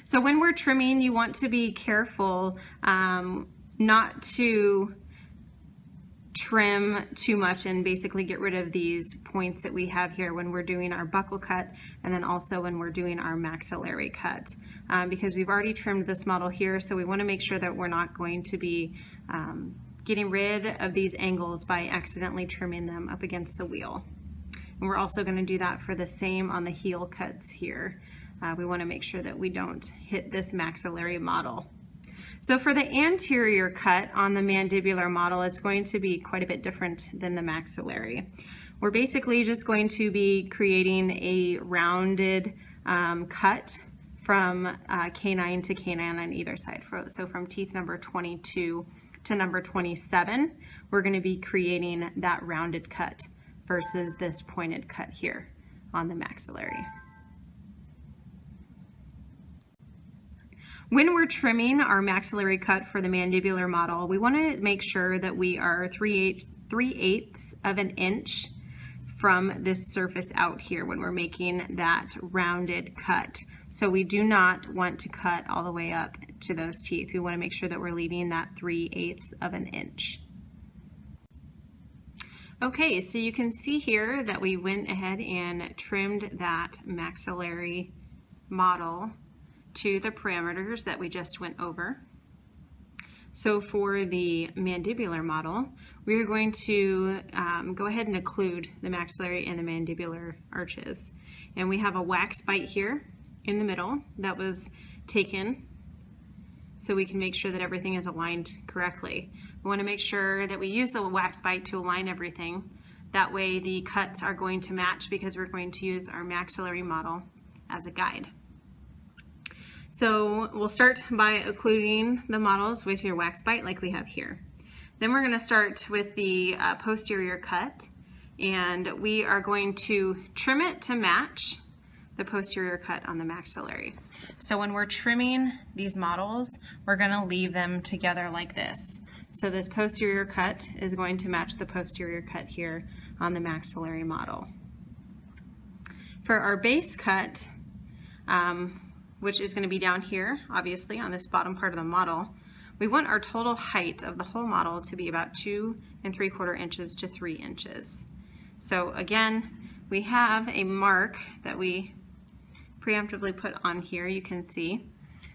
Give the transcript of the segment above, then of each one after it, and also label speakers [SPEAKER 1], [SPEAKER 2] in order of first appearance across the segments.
[SPEAKER 1] So when we're trimming, you want to be careful not to trim too much and basically get rid of these points that we have here when we're doing our buccal cut, and then also when we're doing our maxillary cut, because we've already trimmed this model here, so we want to make sure that we're not going to be getting rid of these angles by accidentally trimming them up against the wheel. And we're also going to do that for the same on the heel cuts here. We want to make sure that we don't hit this maxillary model. So for the anterior cut on the mandibular model, it's going to be quite a bit different than the maxillary. We're basically just going to be creating a rounded cut from canine to canine on either side. So from teeth number 22 to number 27, we're going to be creating that rounded cut versus this pointed cut here on the maxillary. When we're trimming our maxillary cut for the mandibular model, we want to make sure that we are 3/8 of an inch from this surface out here when we're making that rounded cut. So we do not want to cut all the way up to those teeth. We want to make sure that we're leaving that 3/8 of an inch. Okay, so you can see here that we went ahead and trimmed that maxillary model to the parameters that we just went over. So for the mandibular model, we're going to go ahead and occlude the maxillary and the mandibular arches. And we have a wax bite here in the middle that was taken so we can make sure that everything is aligned correctly. We want to make sure that we use the wax bite to align everything. That way the cuts are going to match because we're going to use our maxillary model as a guide. So we'll start by occluding the models with your wax bite like we have here. Then we're going to start with the posterior cut, and we are going to trim it to match the posterior cut on the maxillary. So when we're trimming these models, we're going to leave them together like this. So this posterior cut is going to match the posterior cut here on the maxillary model. For our base cut, which is going to be down here, obviously, on this bottom part of the model, we want our total height of the whole model to be about 2 3/4 inches to 3 inches. So again, we have a mark that we preemptively put on here, you can see.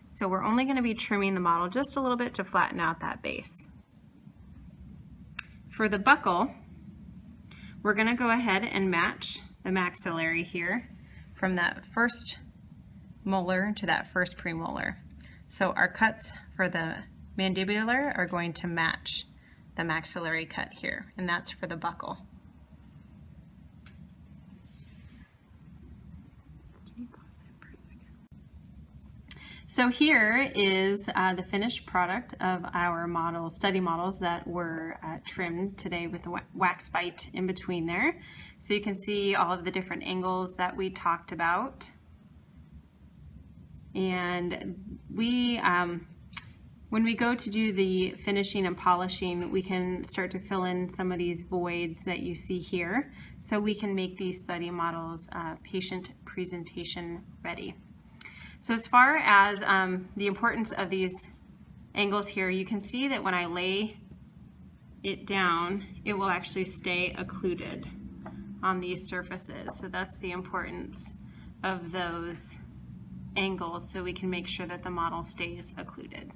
[SPEAKER 1] So we're only going to be trimming the model just a little bit to flatten out that base. For the buccal, we're going to go ahead and match the maxillary here from that first molar to that first premolar. So our cuts for the mandibular are going to match the maxillary cut here, and that's for the buccal. Can you pause it for a second? So here is the finished product of our study models that were trimmed today with the wax bite in between there. So you can see all of the different angles that we talked about. And we, when we go to do the finishing and polishing, we can start to fill in some of these voids that you see here, so we can make these study models patient presentation ready. So as far as the importance of these angles here, you can see that when I lay it down, it will actually stay occluded on these surfaces. So that's the importance of those angles, so we can make sure that the model stays occluded.